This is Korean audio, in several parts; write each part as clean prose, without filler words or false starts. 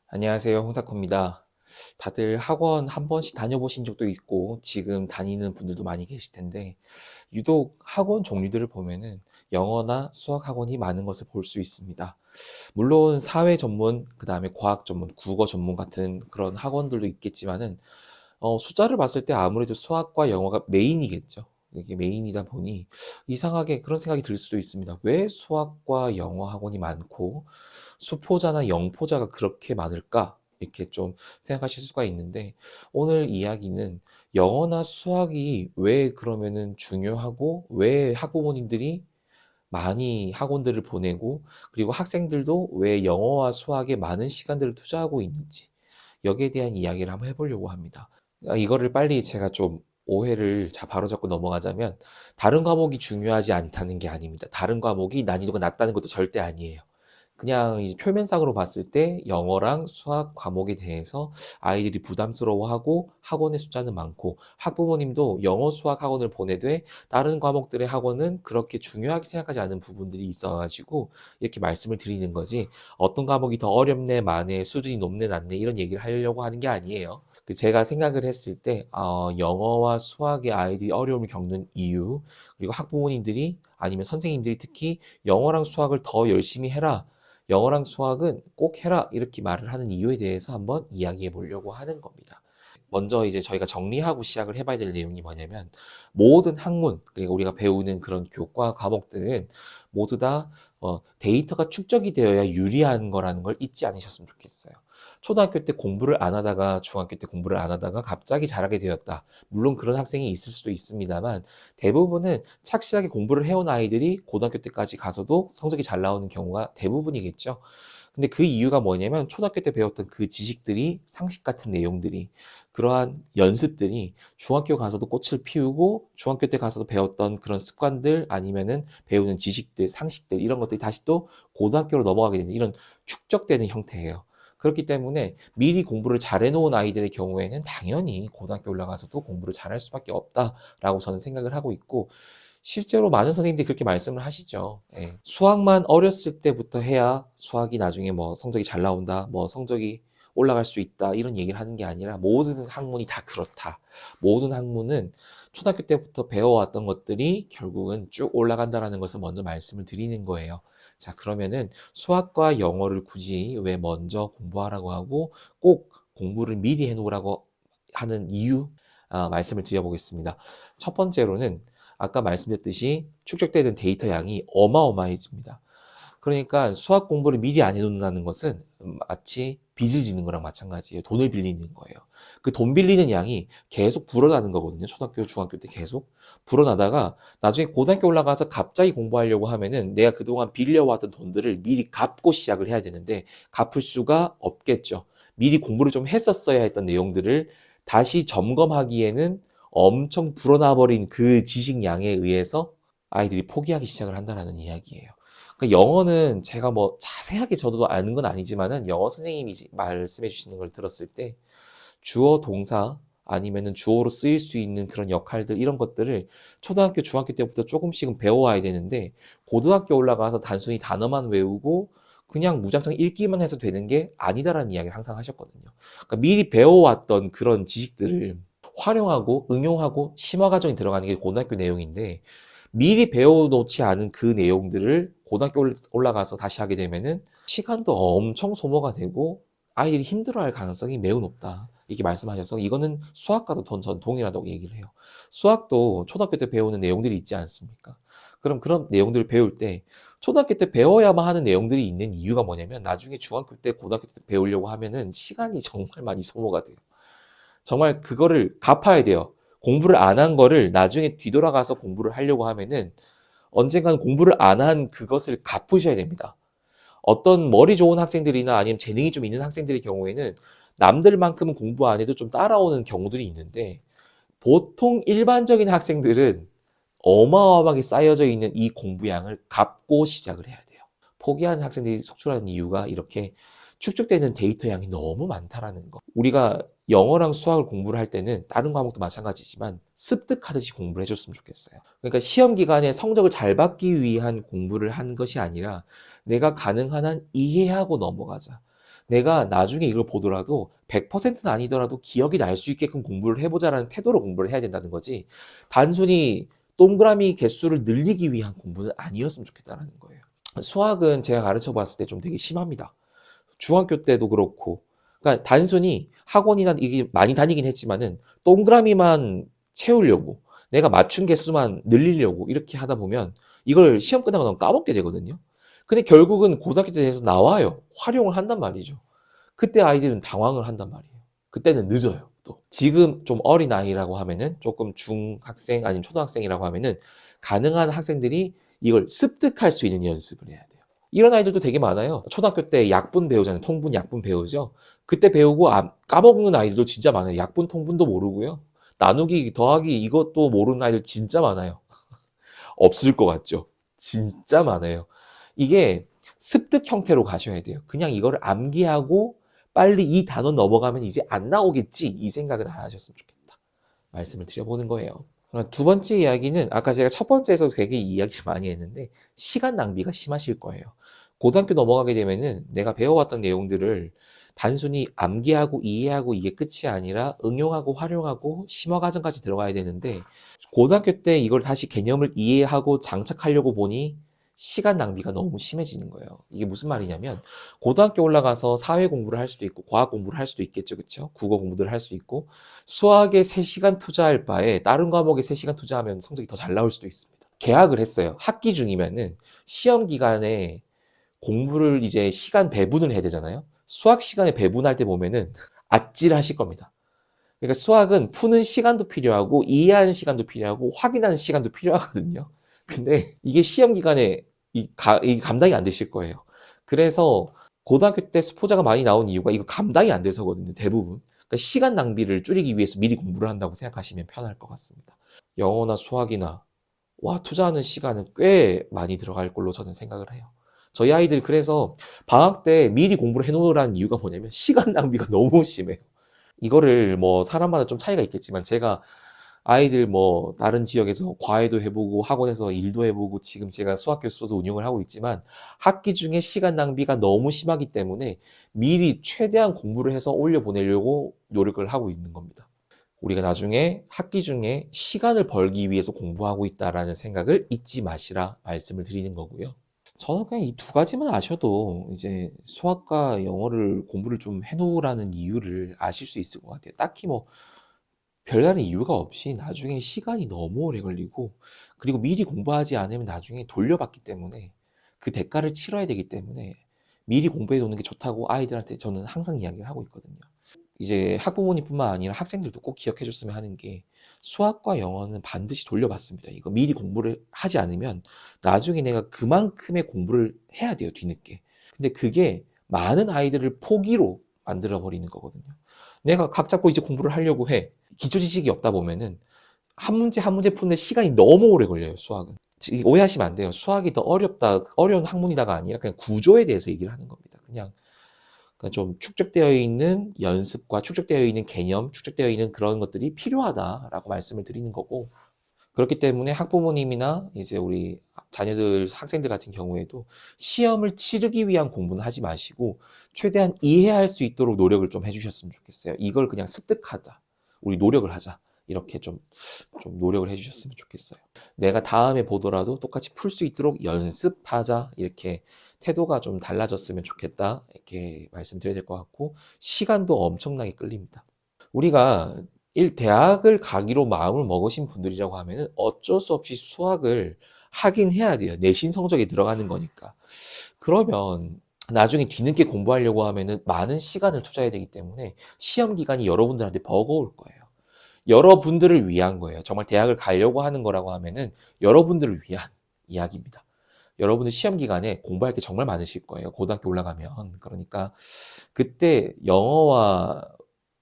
안녕하세요. 홍타코입니다. 다들 학원 한 번씩 다녀보신 적도 있고, 지금 다니는 분들도 많이 계실 텐데, 유독 학원 종류들을 보면은 영어나 수학 학원이 많은 것을 볼 수 있습니다. 물론 사회 전문, 그 다음에 과학 전문, 국어 전문 같은 그런 학원들도 있겠지만은, 숫자를 봤을 때 아무래도 수학과 영어가 메인이겠죠. 이게 메인이다 보니 이상하게 그런 생각이 들 수도 있습니다. 왜 수학과 영어 학원이 많고 수포자나 영포자가 그렇게 많을까? 이렇게 좀 생각하실 수가 있는데 오늘 이야기는 영어나 수학이 왜 그러면은 중요하고 왜 학부모님들이 많이 학원들을 보내고 그리고 학생들도 왜 영어와 수학에 많은 시간들을 투자하고 있는지 여기에 대한 이야기를 한번 해보려고 합니다. 이거를 빨리 제가 좀 오해를 바로잡고 넘어가자면 다른 과목이 중요하지 않다는 게 아닙니다. 다른 과목이 난이도가 낮다는 것도 절대 아니에요. 그냥 이제 표면상으로 봤을 때 영어랑 수학 과목에 대해서 아이들이 부담스러워하고 학원의 숫자는 많고 학부모님도 영어 수학 학원을 보내되 다른 과목들의 학원은 그렇게 중요하게 생각하지 않은 부분들이 있어가지고 이렇게 말씀을 드리는 거지 어떤 과목이 더 어렵네 마네 수준이 높네 낮네 이런 얘기를 하려고 하는 게 아니에요. 제가 생각을 했을 때 영어와 수학의 아이들이 어려움을 겪는 이유 그리고 학부모님들이 아니면 선생님들이 특히 영어랑 수학을 더 열심히 해라 영어랑 수학은 꼭 해라 이렇게 말을 하는 이유에 대해서 한번 이야기해 보려고 하는 겁니다. 먼저 이제 저희가 정리하고 시작을 해봐야 될 내용이 뭐냐면 모든 학문 그리고 우리가 배우는 그런 교과 과목들은 모두 다 데이터가 축적이 되어야 유리한 거라는 걸 잊지 않으셨으면 좋겠어요. 초등학교 때 공부를 안 하다가 중학교 때 공부를 안 하다가 갑자기 잘하게 되었다. 물론 그런 학생이 있을 수도 있습니다만 대부분은 착실하게 공부를 해온 아이들이 고등학교 때까지 가서도 성적이 잘 나오는 경우가 대부분이겠죠. 근데 그 이유가 뭐냐면 초등학교 때 배웠던 그 지식들이 상식 같은 내용들이 그러한 연습들이 중학교 가서도 꽃을 피우고 중학교 때 가서도 배웠던 그런 습관들 아니면은 배우는 지식들, 상식들 이런 것들이 다시 또 고등학교로 넘어가게 되는 이런 축적되는 형태예요. 그렇기 때문에 미리 공부를 잘해 놓은 아이들의 경우에는 당연히 고등학교 올라가서도 공부를 잘할 수밖에 없다라고 저는 생각을 하고 있고 실제로 많은 선생님들이 그렇게 말씀을 하시죠. 예. 수학만 어렸을 때부터 해야 수학이 나중에 뭐 성적이 잘 나온다, 뭐 성적이 올라갈 수 있다, 이런 얘기를 하는 게 아니라 모든 학문이 다 그렇다. 모든 학문은 초등학교 때부터 배워왔던 것들이 결국은 쭉 올라간다라는 것을 먼저 말씀을 드리는 거예요. 자, 그러면은 수학과 영어를 굳이 왜 먼저 공부하라고 하고 꼭 공부를 미리 해놓으라고 하는 이유 말씀을 드려보겠습니다. 첫 번째로는 아까 말씀드렸듯이 축적되는 데이터 양이 어마어마해집니다. 그러니까 수학 공부를 미리 안 해놓는다는 것은 마치 빚을 지는 거랑 마찬가지예요. 돈을 빌리는 거예요. 그 돈 빌리는 양이 계속 불어나는 거거든요. 초등학교, 중학교 때 계속 불어나다가 나중에 고등학교 올라가서 갑자기 공부하려고 하면은 내가 그동안 빌려왔던 돈들을 미리 갚고 시작을 해야 되는데 갚을 수가 없겠죠. 미리 공부를 좀 했었어야 했던 내용들을 다시 점검하기에는 엄청 불어나 버린 그 지식량에 의해서 아이들이 포기하기 시작을 한다는 이야기예요. 그러니까 영어는 제가 뭐 자세하게 저도 아는 건 아니지만은 영어 선생님이 말씀해 주시는 걸 들었을 때 주어 동사 아니면은 주어로 쓰일 수 있는 그런 역할들 이런 것들을 초등학교 중학교 때부터 조금씩은 배워와야 되는데 고등학교 올라가서 단순히 단어만 외우고 그냥 무작정 읽기만 해서 되는 게 아니다라는 이야기를 항상 하셨거든요. 그러니까 미리 배워왔던 그런 지식들을 활용하고 응용하고 심화 과정이 들어가는 게 고등학교 내용인데 미리 배워놓지 않은 그 내용들을 고등학교 올라가서 다시 하게 되면은 시간도 엄청 소모가 되고 아이들이 힘들어할 가능성이 매우 높다. 이렇게 말씀하셔서 이거는 수학과도 전 동일하다고 얘기를 해요. 수학도 초등학교 때 배우는 내용들이 있지 않습니까? 그럼 그런 내용들을 배울 때 초등학교 때 배워야만 하는 내용들이 있는 이유가 뭐냐면 나중에 중학교 때 고등학교 때 배우려고 하면은 시간이 정말 많이 소모가 돼요. 정말 그거를 갚아야 돼요. 공부를 안 한 거를 나중에 뒤돌아가서 공부를 하려고 하면은 언젠가는 공부를 안 한 그것을 갚으셔야 됩니다. 어떤 머리 좋은 학생들이나 아니면 재능이 좀 있는 학생들의 경우에는 남들만큼은 공부 안 해도 좀 따라오는 경우들이 있는데 보통 일반적인 학생들은 어마어마하게 쌓여져 있는 이 공부량을 갚고 시작을 해야 돼요. 포기하는 학생들이 속출하는 이유가 이렇게 축적되는 데이터 양이 너무 많다라는 거. 우리가 영어랑 수학을 공부를 할 때는 다른 과목도 마찬가지지만 습득하듯이 공부를 해줬으면 좋겠어요. 그러니까 시험 기간에 성적을 잘 받기 위한 공부를 한 것이 아니라 내가 가능한 한 이해하고 넘어가자. 내가 나중에 이걸 보더라도 100%는 아니더라도 기억이 날 수 있게끔 공부를 해보자라는 태도로 공부를 해야 된다는 거지. 단순히 동그라미 개수를 늘리기 위한 공부는 아니었으면 좋겠다라는 거예요. 수학은 제가 가르쳐 봤을 때 좀 되게 심합니다. 중학교 때도 그렇고. 그러니까 단순히 학원이나 이게 많이 다니긴 했지만은 동그라미만 채우려고 내가 맞춘 개수만 늘리려고 이렇게 하다 보면 이걸 시험 끝나고 나면 까먹게 되거든요. 근데 결국은 고등학교 때 돼서 나와요. 활용을 한단 말이죠. 그때 아이들은 당황을 한단 말이에요. 그때는 늦어요. 또 지금 좀 어린 아이라고 하면은 조금 중학생 아니면 초등학생이라고 하면은 가능한 학생들이 이걸 습득할 수 있는 연습을 해야 돼요. 이런 아이들도 되게 많아요. 초등학교 때 약분 배우잖아요. 통분, 약분 배우죠. 그때 배우고 까먹는 아이들도 진짜 많아요. 약분, 통분도 모르고요. 나누기, 더하기 이것도 모르는 아이들 진짜 많아요. 없을 것 같죠? 진짜 많아요. 이게 습득 형태로 가셔야 돼요. 그냥 이거를 암기하고 빨리 이 단어 넘어가면 이제 안 나오겠지 이 생각은 안 하셨으면 좋겠다. 말씀을 드려보는 거예요. 두 번째 이야기는 아까 제가 첫 번째에서 되게 이야기를 많이 했는데 시간 낭비가 심하실 거예요. 고등학교 넘어가게 되면은 내가 배워왔던 내용들을 단순히 암기하고 이해하고 이게 끝이 아니라 응용하고 활용하고 심화 과정까지 들어가야 되는데 고등학교 때 이걸 다시 개념을 이해하고 장착하려고 보니 시간 낭비가 너무 심해지는 거예요. 이게 무슨 말이냐면 고등학교 올라가서 사회 공부를 할 수도 있고 과학 공부를 할 수도 있겠죠. 그렇죠? 국어 공부를 할 수도 있고 수학에 3시간 투자할 바에 다른 과목에 3시간 투자하면 성적이 더 잘 나올 수도 있습니다. 계약을 했어요. 학기 중이면은 시험 기간에 공부를 이제 시간 배분을 해야 되잖아요. 수학 시간에 배분할 때 보면은 아찔하실 겁니다. 그러니까 수학은 푸는 시간도 필요하고 이해하는 시간도 필요하고 확인하는 시간도 필요하거든요. 근데 이게 시험 기간에 이 감당이 안 되실 거예요. 그래서 고등학교 때 수포자가 많이 나온 이유가 이거 감당이 안 돼서거든요. 대부분. 그러니까 시간 낭비를 줄이기 위해서 미리 공부를 한다고 생각하시면 편할 것 같습니다. 영어나 수학이나 투자하는 시간은 꽤 많이 들어갈 걸로 저는 생각을 해요. 저희 아이들 그래서 방학 때 미리 공부를 해놓으라는 이유가 뭐냐면 시간 낭비가 너무 심해요. 이거를 뭐 사람마다 좀 차이가 있겠지만 제가 아이들 뭐 다른 지역에서 과외도 해보고 학원에서 일도 해보고 지금 제가 수학 교수도 운영을 하고 있지만 학기 중에 시간 낭비가 너무 심하기 때문에 미리 최대한 공부를 해서 올려보내려고 노력을 하고 있는 겁니다. 우리가 나중에 학기 중에 시간을 벌기 위해서 공부하고 있다라는 생각을 잊지 마시라 말씀을 드리는 거고요. 저는 그냥 이 두 가지만 아셔도 이제 수학과 영어를 공부를 좀 해놓으라는 이유를 아실 수 있을 것 같아요. 딱히 뭐 별다른 이유가 없이 나중에 시간이 너무 오래 걸리고 그리고 미리 공부하지 않으면 나중에 돌려받기 때문에 그 대가를 치러야 되기 때문에 미리 공부해 놓는 게 좋다고 아이들한테 저는 항상 이야기를 하고 있거든요. 이제 학부모님뿐만 아니라 학생들도 꼭 기억해 줬으면 하는 게 수학과 영어는 반드시 돌려받습니다. 이거 미리 공부를 하지 않으면 나중에 내가 그만큼의 공부를 해야 돼요, 뒤늦게. 근데 그게 많은 아이들을 포기로 만들어 버리는 거거든요. 내가 각 잡고 이제 공부를 하려고 해. 기초 지식이 없다 보면은 한 문제 한 문제 푸는데 시간이 너무 오래 걸려요, 수학은. 오해하시면 안 돼요. 수학이 더 어렵다, 어려운 학문이다가 아니라 그냥 구조에 대해서 얘기를 하는 겁니다. 그냥 그러니까 좀 축적되어 있는 연습과 축적되어 있는 개념, 축적되어 있는 그런 것들이 필요하다라고 말씀을 드리는 거고, 그렇기 때문에 학부모님이나 이제 우리 자녀들, 학생들 같은 경우에도 시험을 치르기 위한 공부는 하지 마시고 최대한 이해할 수 있도록 노력을 좀 해주셨으면 좋겠어요. 이걸 그냥 습득하자. 우리 노력을 하자. 이렇게 좀 노력을 해주셨으면 좋겠어요. 내가 다음에 보더라도 똑같이 풀 수 있도록 연습하자. 이렇게 태도가 좀 달라졌으면 좋겠다. 이렇게 말씀드려야 될 것 같고, 시간도 엄청나게 끌립니다. 우리가 대학을 가기로 마음을 먹으신 분들이라고 하면은 어쩔 수 없이 수학을 하긴 해야 돼요. 내신 성적에 들어가는 거니까. 그러면 나중에 뒤늦게 공부하려고 하면은 많은 시간을 투자해야 되기 때문에 시험 기간이 여러분들한테 버거울 거예요. 여러분들을 위한 거예요. 정말 대학을 가려고 하는 거라고 하면은 여러분들을 위한 이야기입니다. 여러분들 시험 기간에 공부할 게 정말 많으실 거예요. 고등학교 올라가면. 그러니까 그때 영어와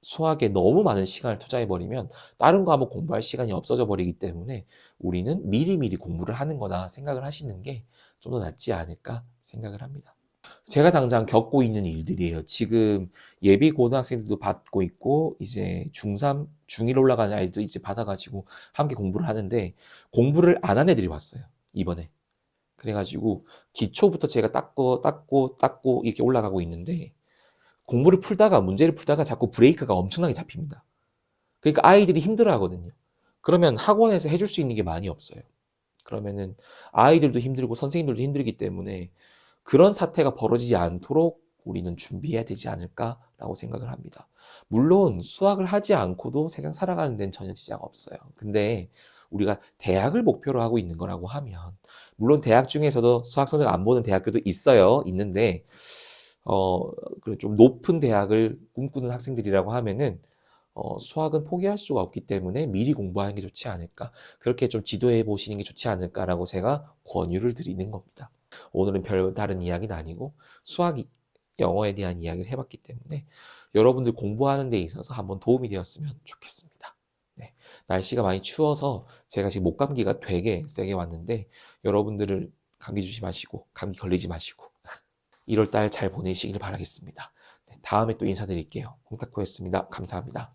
수학에 너무 많은 시간을 투자해버리면 다른 과목 공부할 시간이 없어져 버리기 때문에 우리는 미리미리 공부를 하는 거다 생각을 하시는 게 좀 더 낫지 않을까 생각을 합니다. 제가 당장 겪고 있는 일들이에요. 지금 예비 고등학생들도 받고 있고 이제 중3, 중1 올라가는 아이도 이제 받아가지고 함께 공부를 하는데 공부를 안 한 애들이 왔어요. 이번에. 그래가지고 기초부터 제가 닦고 이렇게 올라가고 있는데 공부를 풀다가 문제를 풀다가 자꾸 브레이크가 엄청나게 잡힙니다. 그러니까 아이들이 힘들어하거든요. 그러면 학원에서 해줄 수 있는 게 많이 없어요. 그러면은 아이들도 힘들고 선생님들도 힘들기 때문에 그런 사태가 벌어지지 않도록 우리는 준비해야 되지 않을까라고 생각을 합니다. 물론 수학을 하지 않고도 세상 살아가는 데는 전혀 지장 없어요. 근데 우리가 대학을 목표로 하고 있는 거라고 하면, 물론 대학 중에서도 수학 성적 안 보는 대학교도 있어요. 있는데 좀 높은 대학을 꿈꾸는 학생들이라고 하면은 수학은 포기할 수가 없기 때문에 미리 공부하는 게 좋지 않을까. 그렇게 좀 지도해 보시는 게 좋지 않을까라고 제가 권유를 드리는 겁니다. 오늘은 별다른 이야기는 아니고 수학, 영어에 대한 이야기를 해봤기 때문에 여러분들 공부하는 데 있어서 한번 도움이 되었으면 좋겠습니다. 네, 날씨가 많이 추워서 제가 지금 목감기가 되게 세게 왔는데 여러분들을 감기 조심하시고 감기 걸리지 마시고 1월 달 잘 보내시길 바라겠습니다. 네, 다음에 또 인사드릴게요. 홍타코였습니다. 감사합니다.